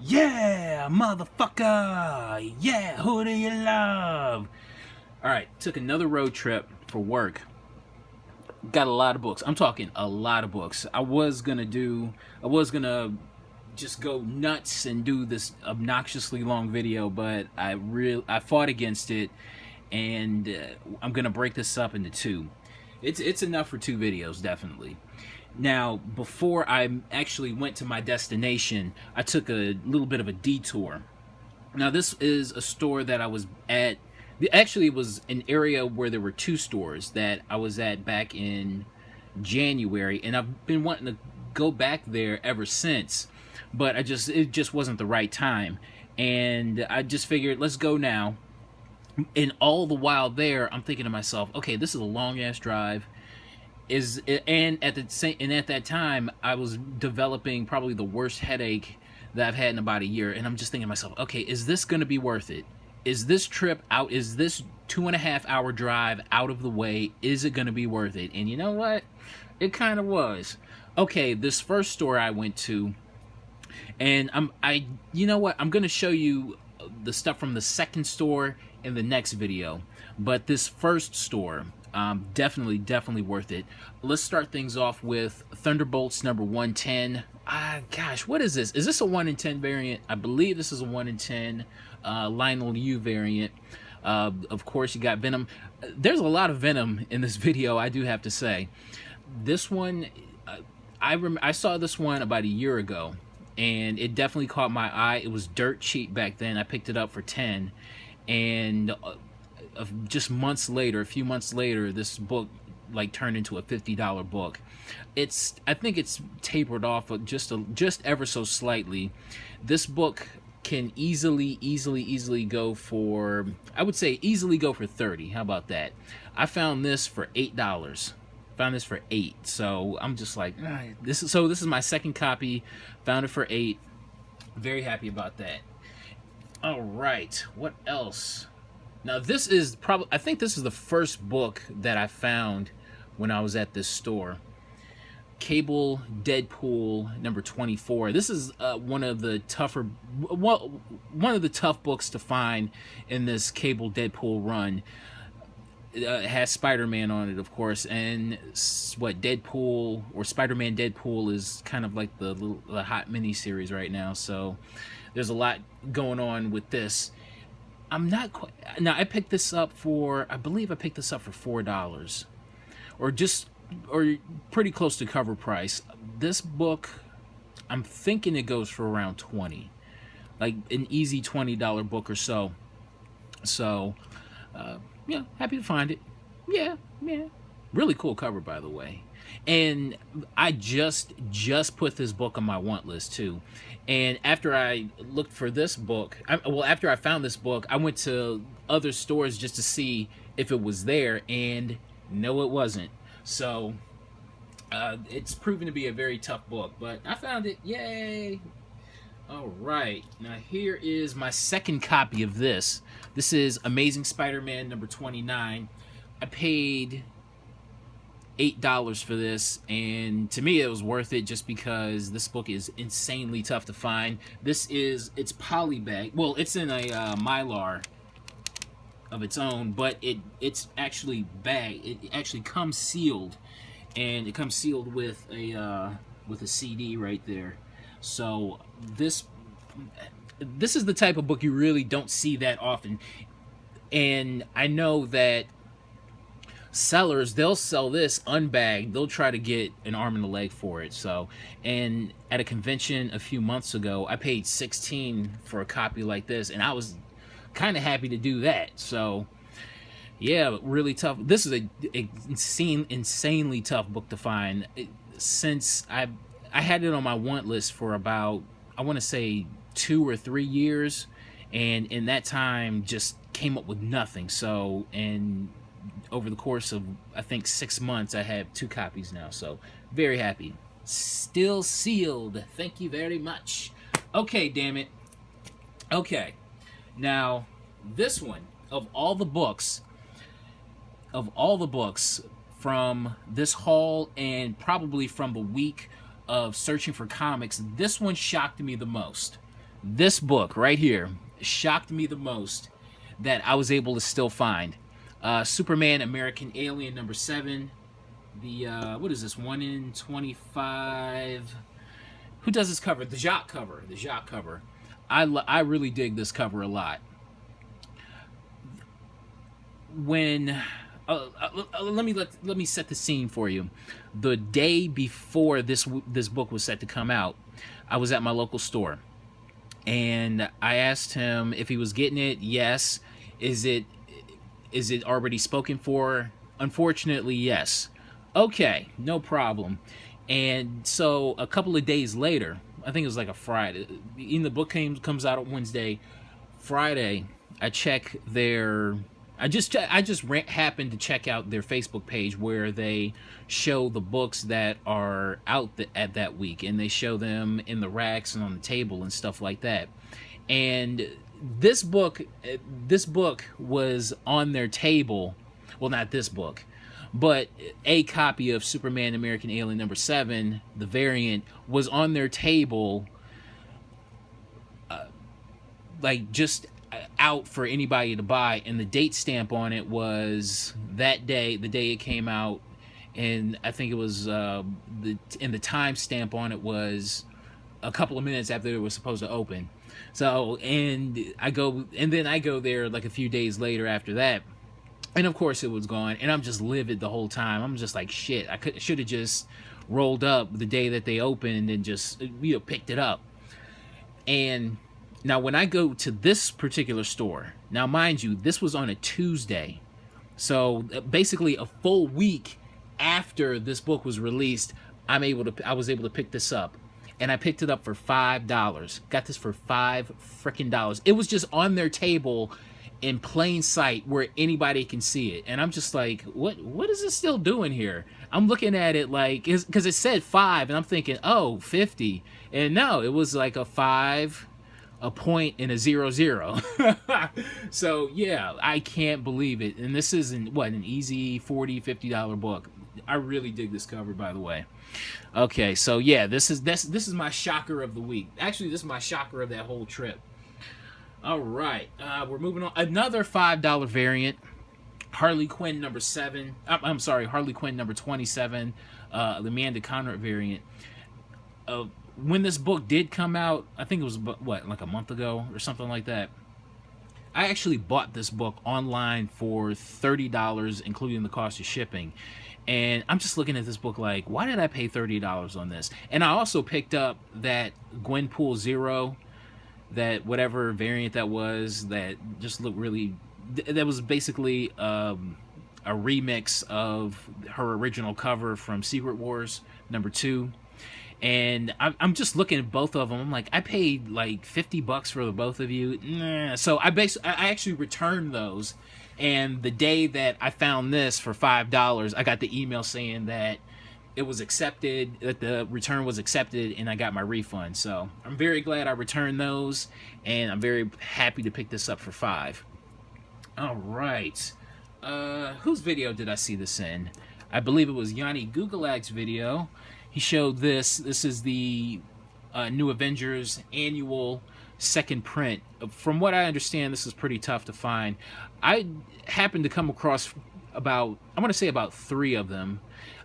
Yeah, motherfucker! Yeah, who do you love? Alright, took another road trip for work. Got a lot of books. I'm talking a lot of books. I was gonna just go nuts and do this obnoxiously long video, but I fought against it, and I'm gonna break this up into two. It's enough for two videos, definitely. Now, before I actually went to my destination, I took a little bit of a detour. Now, this is a store that I was at. Actually, it was an area where there were two stores that I was at back in January, and I've been wanting to go back there ever since, but it just wasn't the right time, and I just figured, let's go now. And all the while there, I'm thinking to myself, okay, this is a long ass drive. And at that time, I was developing probably the worst headache that I've had in about a year, and I'm just thinking to myself, okay, is this going to be worth it? Is this trip out? Is this 2.5 hour drive out of the way? Is it going to be worth it? And you know what? It kind of was. Okay, this first store I went to, and you know what? I'm going to show you the stuff from the second store in the next video, but this first store, definitely worth it. Let's start things off with Thunderbolts number 110. Gosh, what is this? Is this a 1 in 10 variant? I believe this is a 1 in 10 Lionel U variant. Of course, you got Venom. There's a lot of Venom in this video, I do have to say. This one, I saw this one about a year ago, and it definitely caught my eye. It was dirt cheap back then. I picked it up for 10, and just months later, a few months later, this book like turned into a $50 book. I think it's tapered off just ever so slightly. This book can easily go for, I would say easily go for 30. How about that? I found this for $8. Found this for $8. So I'm just like, this is my second copy. Found it for $8. Very happy about that. All right, what else? Now this is I think this is the first book that I found when I was at this store. Campbell, Deadpool number 24. This is one of the tough books to find in this Campbell Deadpool run. It has Spider-Man on it, of course, and what Deadpool or Spider-Man Deadpool is kind of like the hot mini-series right now. So there's a lot going on with this. I'm not quite. Now, I picked this up for, I believe I picked this up for $4, or pretty close to cover price. This book, I'm thinking it goes for around 20, like an easy $20 book or so. So, yeah, happy to find it. Yeah, really cool cover, by the way. And I just put this book on my want list too. And after I looked for this book, after I found this book, I went to other stores just to see if it was there, and no, it wasn't. So it's proven to be a very tough book, but I found it. Yay! All right, now here is my second copy of this. This is Amazing Spider-Man number 29. I paid $8 for this, and to me it was worth it just because this book is insanely tough to find. It's polybag. Well, it's in a Mylar of its own, but it's actually bagged. It actually comes sealed, and it comes sealed with a CD right there. So this is the type of book you really don't see that often, and I know that sellers, they'll sell this unbagged. They'll try to get an arm and a leg for it. So, and at a convention a few months ago, I paid $16 for a copy like this, and I was kind of happy to do that. So yeah, really tough. This is a insanely tough book to find. Since I had it on my want list for about, I want to say 2 or 3 years, and in that time just came up with nothing. So, and over the course of, I think, 6 months, I have 2 copies now. So very happy. Still sealed. Thank you very much. Okay, damn it. Okay, now this one, of all the books from this haul, and probably from the week of searching for comics, this one shocked me the most. This book right here shocked me the most that I was able to still find. Superman American Alien #7. The what is this, 1 in 25? Who does this cover? The Jacques cover. The Jacques cover. I really dig this cover a lot. When let me set the scene for you. The day before this book was set to come out, I was at my local store, and I asked him if he was getting it. Yes. Is it already spoken for? Unfortunately, yes. Okay, no problem. And so a couple of days later, I think it was like a Friday. The book comes out on Wednesday. Friday, I check their. I just happened to check out their Facebook page where they show the books that are out at that week, and they show them in the racks and on the table and stuff like that. And this book was on their table. Well, not this book, but a copy of Superman American Alien #7, the variant, was on their table, like just out for anybody to buy, and the date stamp on it was that day, the day it came out, and I think it was the time stamp on it was a couple of minutes after it was supposed to open. So, and then I go there like a few days later after that, and of course it was gone, and I'm just livid the whole time. I'm just like, shit, I should have just rolled up the day that they opened and just picked it up. And now when I go to this particular store, now mind you, this was on a Tuesday, so basically a full week after this book was released, I was able to pick this up. And I picked it up for $5. Got this for $5 freaking dollars. It was just on their table in plain sight where anybody can see it. And I'm just like, what is this still doing here? I'm looking at it like, because it said 5, and I'm thinking, oh, 50. And no, it was like a 5, a point, and a 00. So yeah, I can't believe it. And this isn't an easy $40, $50 book. I really dig this cover, by the way. Okay, so yeah, this is my shocker of the week. Actually, this is my shocker of that whole trip. All right, we're moving on. Another $5 variant, Harley Quinn #7. I'm sorry, Harley Quinn #27, the Amanda Conrad variant. When this book did come out, I think it was like a month ago or something like that. I actually bought this book online for $30, including the cost of shipping. And I'm just looking at this book like, why did I pay $30 on this? And I also picked up that Gwenpool Zero, that whatever variant that was, that just looked really... That was basically a remix of her original cover from Secret Wars #2. And I'm just looking at both of them. I'm like, I paid like $50 for the both of you. Nah. So I actually returned those. And the day that I found this for $5, I got the email saying that it was accepted, that the return was accepted, and I got my refund. So I'm very glad I returned those, and I'm very happy to pick this up for $5. All right. Whose video did I see this in? I believe it was Yanni Gugalag's video. He showed this. This is the New Avengers annual second print. From what I understand, this is pretty tough to find. I happened to come across about 3 of them.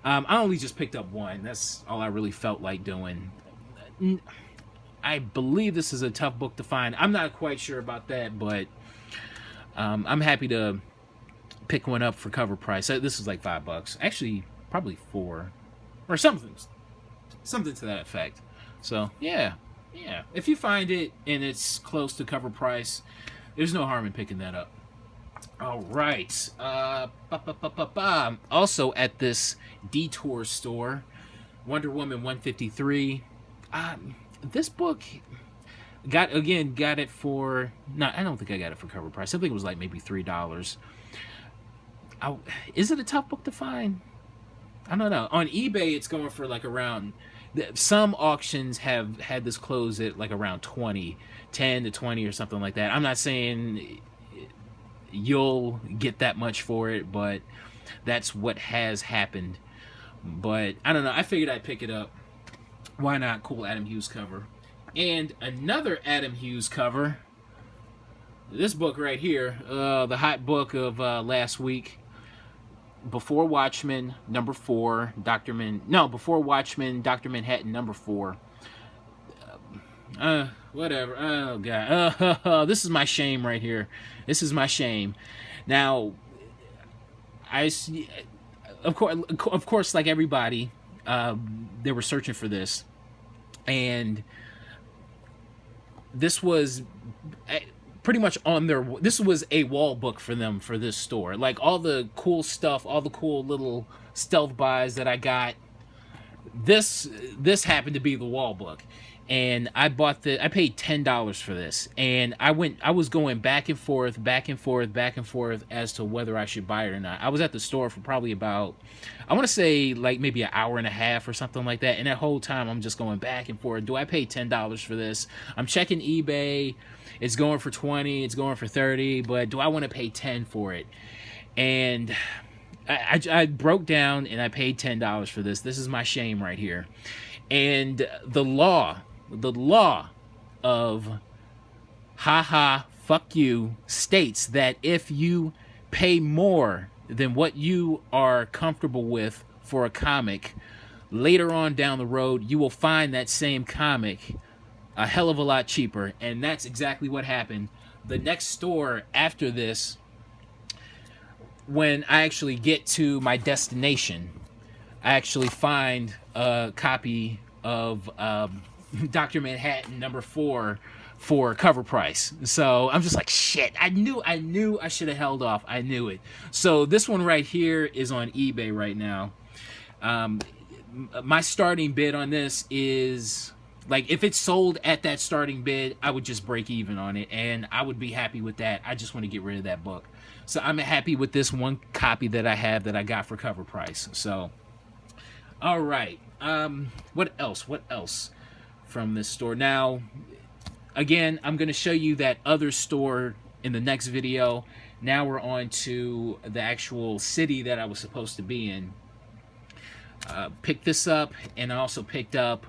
I only just picked up one. That's all I really felt like doing. I believe this is a tough book to find. I'm not quite sure about that, but I'm happy to pick one up for cover price. This is like $5. Actually, probably 4 or something to that effect. So yeah. If you find it and it's close to cover price, there's no harm in picking that up. All right. Also at this Detour store, Wonder Woman 153. This book got it for... No, I don't think I got it for cover price. I think it was like maybe $3. Is it a tough book to find? I don't know. On eBay, it's going for like around... Some auctions have had this close at like around 10 to 20 or something like that. I'm not saying you'll get that much for it, but that's what has happened. But I don't know. I figured I'd pick it up. Why not? Cool Adam Hughes cover. And another Adam Hughes cover. This book right here, the hot book of last week. Before Watchmen, number 4. Before Watchmen, Dr. Manhattan, number 4. Whatever. Oh god. This is my shame right here. This is my shame. Now, of course, like everybody, they were searching for this, and this was pretty much on their. This was a wall book for them for this store. Like all the cool stuff, all the cool little stealth buys that I got. This happened to be the wall book, and I paid $10 for this, and I was going back and forth as to whether I should buy it or not. I was at the store for probably about, I want to say like maybe an hour and a half or something like that, and that whole time I'm just going back and forth. Do I pay $10 for this? I'm checking eBay. It's going for 20, it's going for 30, but do I want to pay 10 for it? And I broke down and I paid $10 for this. This is my shame right here. And the law of haha fuck you states that if you pay more than what you are comfortable with for a comic, later on down the road you will find that same comic a hell of a lot cheaper. And that's exactly what happened. The next store after this, when I actually get to my destination, I actually find a copy of Dr. Manhattan number 4 for cover price. So I'm just like, shit, I knew I should have held off. I knew it. So this one right here is on eBay right now. My starting bid on this is, like, if it's sold at that starting bid, I would just break even on it, and I would be happy with that. I just want to get rid of that book. So I'm happy with this one copy that I have that I got for cover price. So, all right. What else from this store? Now, again, I'm going to show you that other store in the next video. Now we're on to the actual city that I was supposed to be in. Picked this up, and I also picked up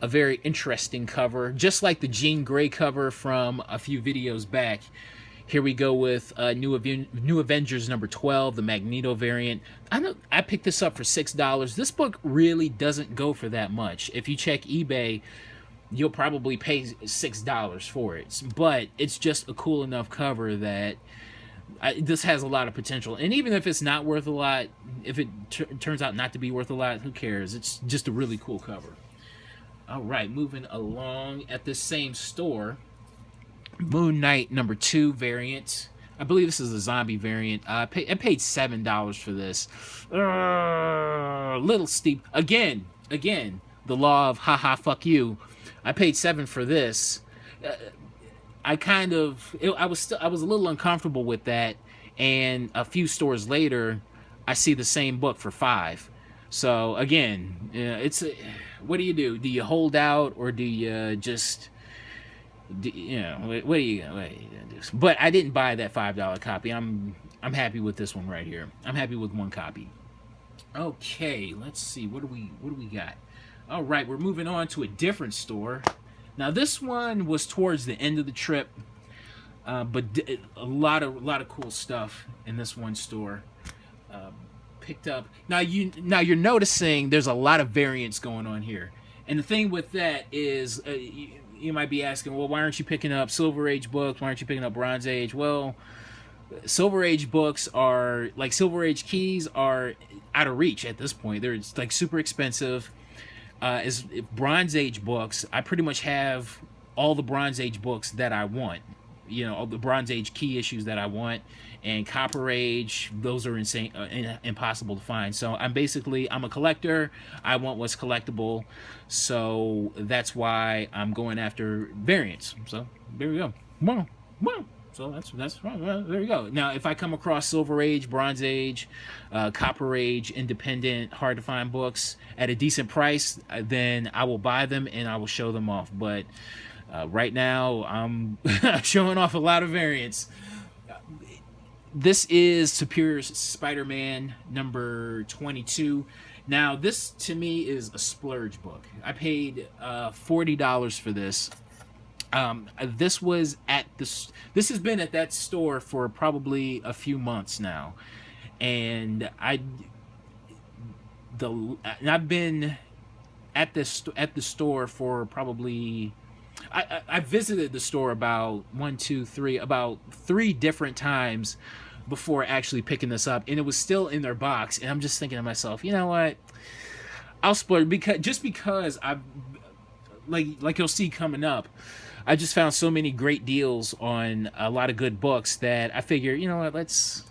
a very interesting cover, just like the Jean Grey cover from a few videos back. Here we go with New Avengers number 12, the Magneto variant. I picked this up for $6. This book really doesn't go for that much. If you check eBay, you'll probably pay $6 for it. But it's just a cool enough cover that this has a lot of potential. And even if it's not worth a lot, if it turns out not to be worth a lot, who cares? It's just a really cool cover. All right, moving along at this same store. Moon Knight number 2 variant. I believe this is a zombie variant. I paid $7 for this. Little steep. Again, the law of haha fuck you. I paid $7 for this. I was a little uncomfortable with that, and a few stores later, I see the same book for $5. So again, what do you do? Do you hold out, or do you just? What do you do? But I didn't buy that $5 copy. I'm happy with this one right here. I'm happy with one copy. Okay, let's see. What do we got? All right, we're moving on to a different store. Now this one was towards the end of the trip, but a lot of cool stuff in this one store. Picked up. Now you're noticing there's a lot of variants going on here, and the thing with that is. You might be asking, well, why aren't you picking up Silver Age books? Why aren't you picking up Bronze Age? Well, Silver Age books are, like, Silver Age keys are out of reach at this point. They're, like, super expensive. As Bronze Age books, I pretty much have all the Bronze Age books that I want. You know, all the Bronze Age key issues that I want. And Copper Age, those are impossible to find. So I'm a collector. I want what's collectible. So that's why I'm going after variants. So there we go. Wow. So that's there we go. Now, if I come across Silver Age, Bronze Age, Copper Age, independent, hard to find books at a decent price, then I will buy them and I will show them off. But right now, I'm showing off a lot of variants. This is Superior Spider-Man number 22. Now, this to me is a splurge book. I paid $40 for this. This was at this. This has been at that store for probably a few months now, and I've been at the store for probably. I visited the store about about three different times before actually picking this up, and it was still in their box. And I'm just thinking to myself, you know what? I'll splurge because I've like you'll see coming up. I just found so many great deals on a lot of good books that I figure, you know what? Let's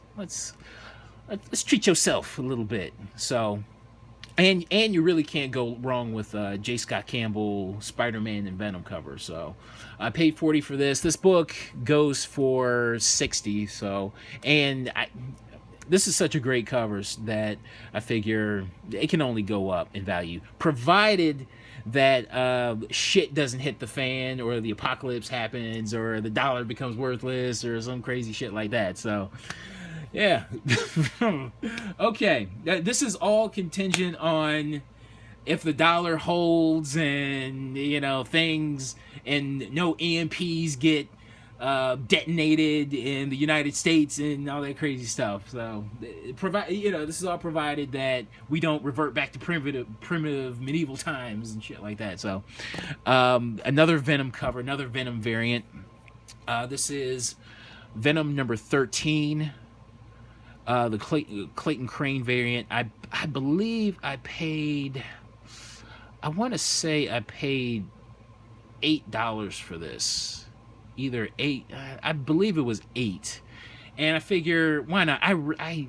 treat yourself a little bit. So. And you really can't go wrong with J. Scott Campbell, Spider-Man, and Venom cover. So I paid $40 for this. This book goes for $60. So this is such a great covers that I figure it can only go up in value, provided that shit doesn't hit the fan, or the apocalypse happens, or the dollar becomes worthless, or some crazy shit like that. So. Yeah. Okay. This is all contingent on if the dollar holds, and things, and no EMPs get detonated in the United States and all that crazy stuff. So this is all provided that we don't revert back to primitive medieval times and shit like that. So another Venom cover, another Venom variant. This is Venom number 13. The Clayton Crane variant. I believe I paid. I want to say I paid $8 for this. Either $8. I believe it was $8. And I figure, why not? I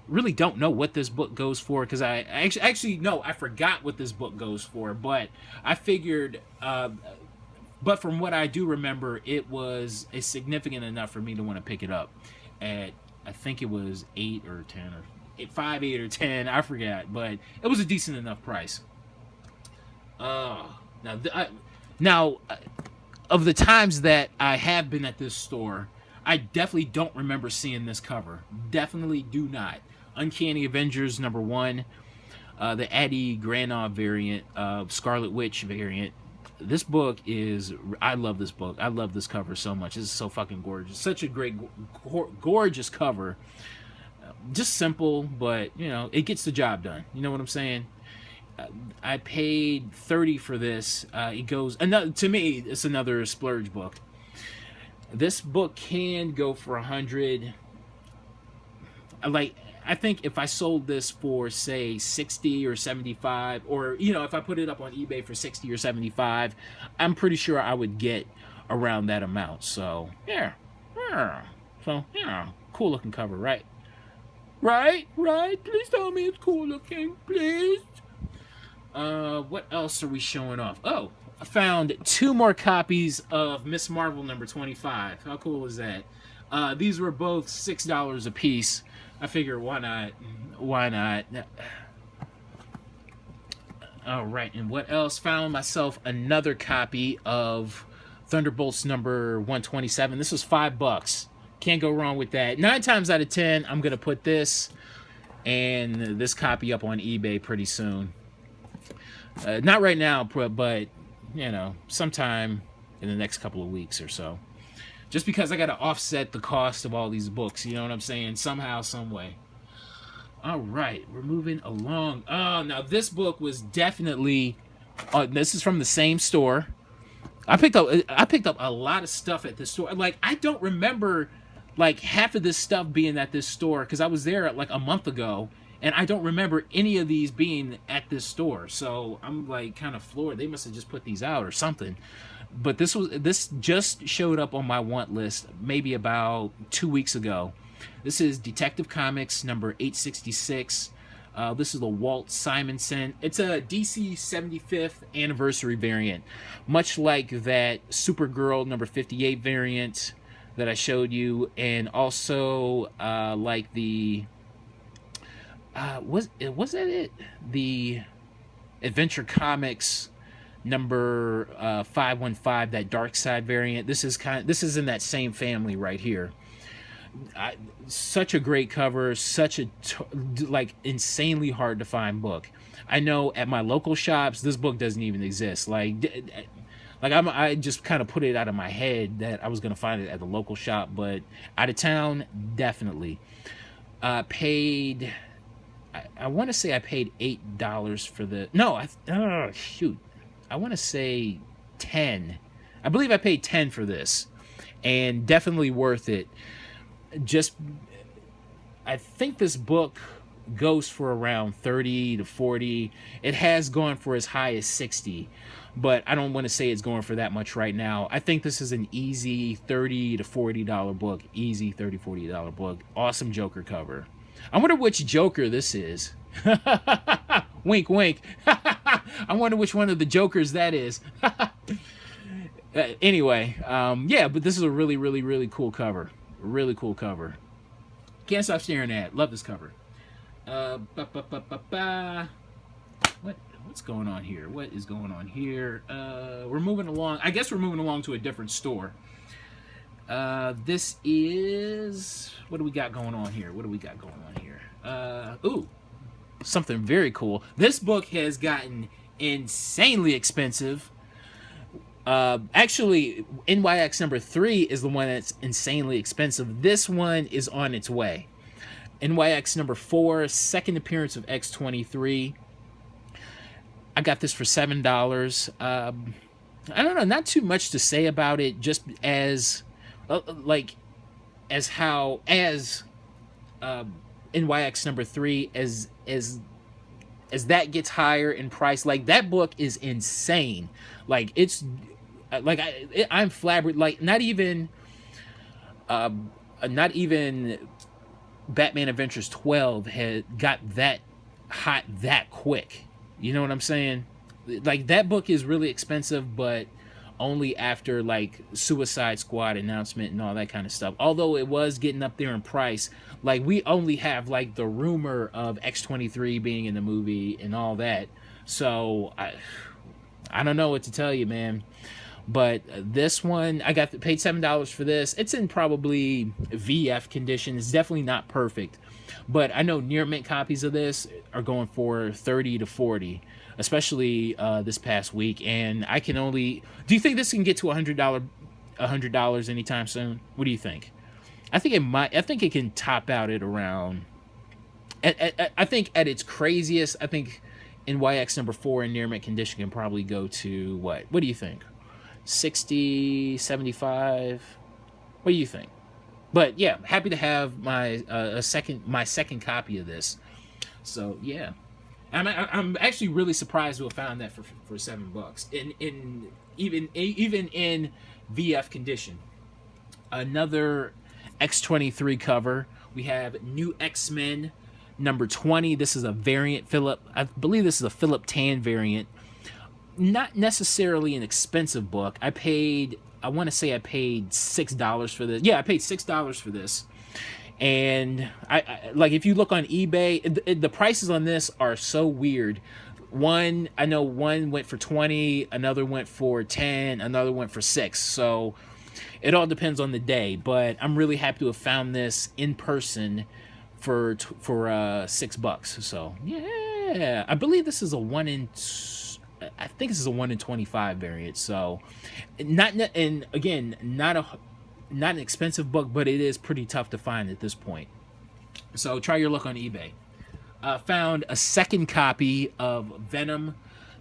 really don't know what this book goes for, because I actually no, I forgot what this book goes for. But I figured. But from what I do remember, it was significant enough for me to want to pick it up at. I think it was 8 or 10 or 5, 8 or 10. I forgot, but it was a decent enough price. Now, of the times that I have been at this store, I definitely don't remember seeing this cover. Definitely do not. Uncanny Avengers number 1, the Addie Granoff variant, Scarlet Witch variant. This book is. I love this book. I love this cover so much. This is so fucking gorgeous. Such a great, gorgeous cover. Just simple, but it gets the job done. You know what I'm saying? I paid $30 for this. It goes. To me, it's another splurge book. This book can go for $100. I think if I sold this for, say, 60 or 75, or if I put it up on eBay for 60 or 75, I'm pretty sure I would get around that amount. So yeah. Cool looking cover, right? Right. Please tell me it's cool looking, please. What else are we showing off? Oh, I found 2 more copies of Miss Marvel number 25. How cool is that? These were both $6 a piece. I figure, why not? All right, and what else? Found myself another copy of Thunderbolts number 127. This was $5. Can't go wrong with that. 9 times out of 10, I'm gonna put this and this copy up on eBay pretty soon. Not right now, but sometime in the next couple of weeks or so. Just because I got to offset the cost of all these books, you know what I'm saying? Somehow, some way. All right, we're moving along. Oh, now this book was definitely. This is from the same store. I picked up a lot of stuff at this store. Like, I don't remember half of this stuff being at this store, because I was there a month ago, and I don't remember any of these being at this store. So I'm kind of floored. They must have just put these out or something. But this just showed up on my want list maybe about 2 weeks ago. This is Detective Comics number 866. This is the Walt Simonson. It's a DC 75th anniversary variant, much like that Supergirl number 58 variant that I showed you, and also like the was that it? The Adventure Comics number 515, that Dark Side variant. This is in that same family right here. I, such a great cover, such a like insanely hard to find book. I know at my local shops this book doesn't even exist. I just kind of put it out of my head that I was gonna find it at the local shop, but out of town, definitely. Paid. I want to say I paid $8 for the. No, oh shoot, I want to say 10. I believe I paid 10 for this, and definitely worth it. Just, I think this book goes for around 30 to 40. It has gone for as high as 60, but I don't want to say it's going for that much right now. I think this is an easy $30 to $40 book. Easy $30 $40 book. Awesome Joker cover. I wonder which Joker this is. Wink, wink. I wonder which one of the Jokers that is. Anyway, yeah, but this is a really, really, really cool cover. Really cool cover. Can't stop staring at it. Love this cover. What's going on here? What is going on here? We're moving along. I guess we're moving along to a different store. This is... What do we got going on here? Ooh, something very cool. This book has gotten insanely expensive. Actually, NYX number 3 is the one that's insanely expensive. This one is on its way. NYX number 4, second appearance of X-23. I got this for $7. I don't know, not too much to say about it, just as NYX number 3 as that gets higher in price. Like, that book is insane. Like, it's like I'm flabbergasted. Like, not even Batman Adventures 12 had got that hot that quick. You know what I'm saying? Like, that book is really expensive, but only after like Suicide Squad announcement and all that kind of stuff. Although it was getting up there in price, like, we only have like the rumor of X-23 being in the movie and all that. So I don't know what to tell you, man. But this one, I paid $7 for this. It's in probably VF condition. It's definitely not perfect, but I know near mint copies of this are going for 30 to 40, especially this past week. And I can only... Do you think this can get to $100 anytime soon? What do you think? I think it might. I think it can top out at around... I think at its craziest, I think NYX number 4 in near mint condition can probably go to what? What do you think? 60, 75? What do you think? But yeah, happy to have my second copy of this. So yeah, I'm actually really surprised to have found that for $7 even in VF condition. Another X-23 cover. We have New X-Men number 20. This is a variant I believe this is a Philip Tan variant. Not necessarily an expensive book. I want to say I paid $6 for this. Yeah, I paid $6 for this. And I like, if you look on eBay, the prices on this are so weird. I know one went for 20, another went for 10, another went for 6. So it all depends on the day. But I'm really happy to have found this in person for $6. So yeah, I believe this is a 1 in 25 variant. So not an expensive book, but it is pretty tough to find at this point. So try your luck on eBay. Found a second copy of Venom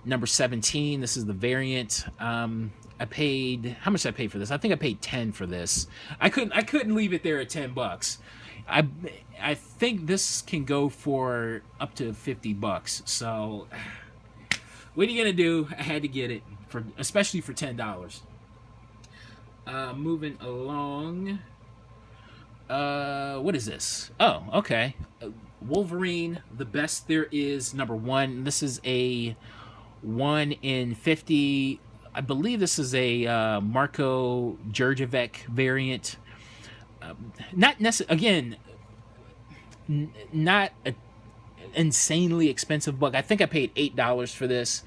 number 17. This is the variant. I paid... How much did I pay for this? I think I paid 10 for this. I couldn't leave it there at $10. I think this can go for up to $50. So what are you gonna do? I had to get it, especially for $10. Moving along. What is this? Oh, okay. Wolverine, The Best There Is, number 1. This is a 1 in 50. I believe this is a Marco Jurjevic variant. Not necessarily, again, not an insanely expensive book. I think I paid $8 for this,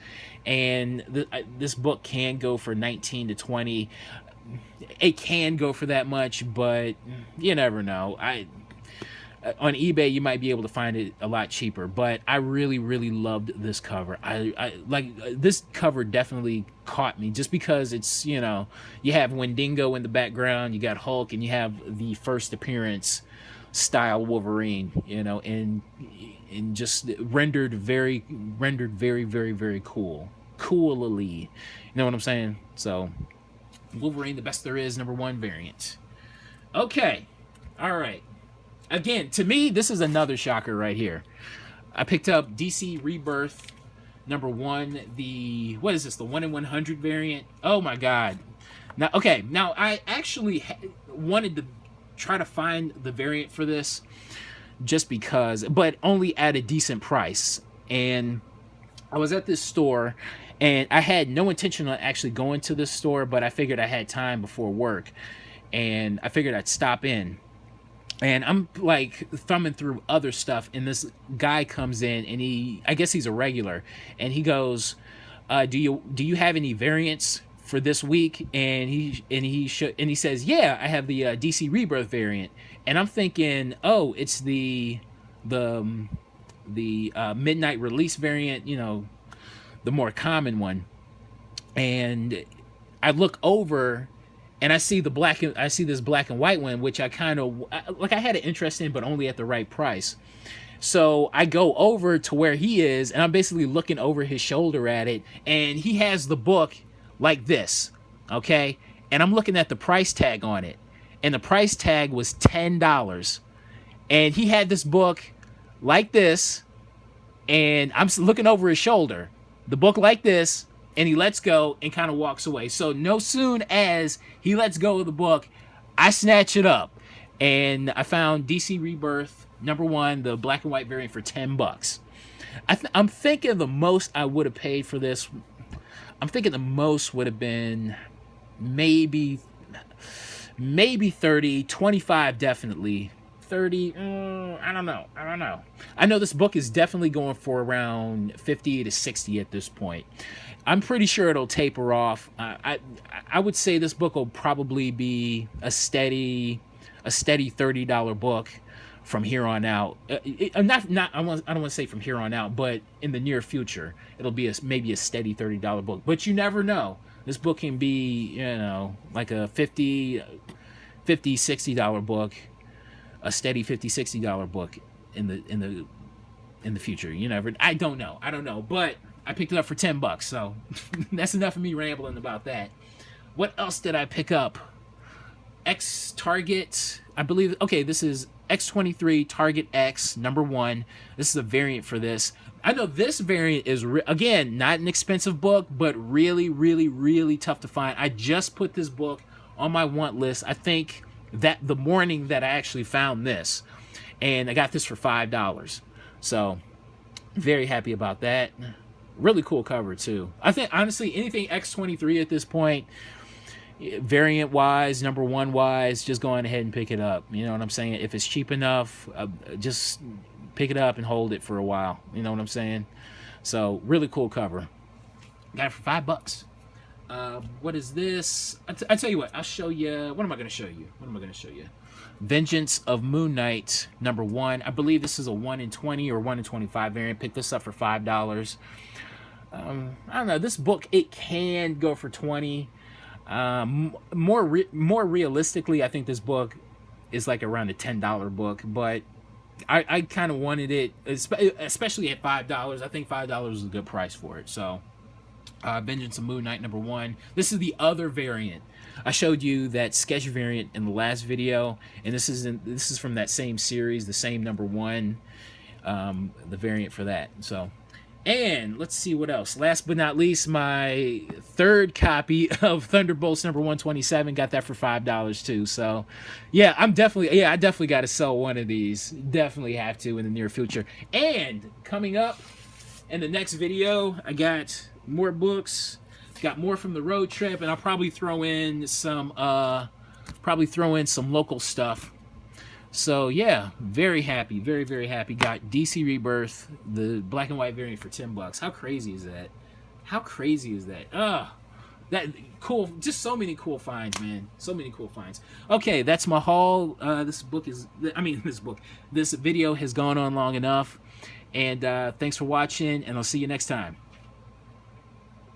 and this book can go for 19 to 20. it can go for that much, but you never know. On eBay you might be able to find it a lot cheaper, but I really loved this cover. I like this cover definitely caught me just because it's, you know, you have Wendigo in the background, you got Hulk, and you have the first appearance style Wolverine, you know, and just rendered very coolly, you know what I'm saying? So Wolverine, the best there is, #1 variant. Okay, all right. Again, to me, this is another shocker right here. I picked up DC Rebirth #1, the, what is this, the 1 in 100 variant? Oh my god. Now, okay, now I actually wanted to try to find the variant for this just because, but only at a decent price. And I was at this store, and I had no intention on actually going to this store, but I figured I had time before work, and I figured I'd stop in. And I'm like thumbing through other stuff, and this guy comes in, and I guess he's a regular, and he goes, do you have any variants for this week? And he says, yeah, I have the DC Rebirth variant. And I'm thinking, oh, it's the midnight release variant, you know, the more common one. And I look over, and I see this black and white one, which I kind of like. I had an interest in, but only at the right price. So I go over to where he is, and I'm basically looking over his shoulder at it, and he has the book like this, okay? And I'm looking at the price tag on it, and the price tag was $10, and he had this book like this, and I'm looking over his shoulder, the book like this. And he lets go and kind of walks away. So no soon as he lets go of the book, I snatch it up. And I found DC Rebirth #1, the black and white variant, for $10. I'm thinking the most I would have paid for this, I'm thinking the most would have been maybe 30, 25 definitely. 30, I don't know. I know this book is definitely going for around 50 to 60 at this point. I'm pretty sure it'll taper off. I would say this book will probably be a steady $30 book from here on out. I don't want to say from here on out, but in the near future, it'll be maybe a steady $30 book. But you never know. This book can be, you know, like a $50, $60 book, a steady $50, $60 book in the future. You never. I don't know, but I picked it up for $10, so that's enough of me rambling about that. What else did I pick up? X Target, I believe. Okay, this is X23 Target X #1. This is a variant for this. I know this variant is again not an expensive book, but really tough to find. I just put this book on my want list, I think that the morning that I actually found this, and I got this for $5. So very happy about that. Really cool cover too. I think honestly anything X23 at this point, variant wise, #1 wise, just go on ahead and pick it up. You know what I'm saying? If it's cheap enough, just pick it up and hold it for a while. You know what I'm saying? So really cool cover. Got it for $5. What is this? I tell you what, I'll show you. What am I going to show you? Vengeance of Moon Knight #1. I believe this is a 1 in 20 or 1 in 25 variant. Picked this up for $5. I don't know. This book, it can go for 20. More realistically, I think this book is like around a $10 book, but I kind of wanted it, especially at $5. I think $5 is a good price for it. So, Vengeance of Moon Knight #1. This is the other variant. I showed you that sketch variant in the last video, and this is from that same series, the same #1, the variant for that. So, and let's see what else. Last but not least, my third copy of Thunderbolts #127. Got that for $5 too. So, yeah, I definitely got to sell one of these. Definitely have to in the near future. And coming up in the next video, I got more books. Got more from the road trip, and I'll probably throw in some local stuff. So yeah, very happy, very happy. Got DC Rebirth, the black and white variant, for $10. How crazy is that? That cool, just so many cool finds, man. So many cool finds. Okay, that's my haul. This book is, I mean, this video has gone on long enough, and thanks for watching, and I'll see you next time.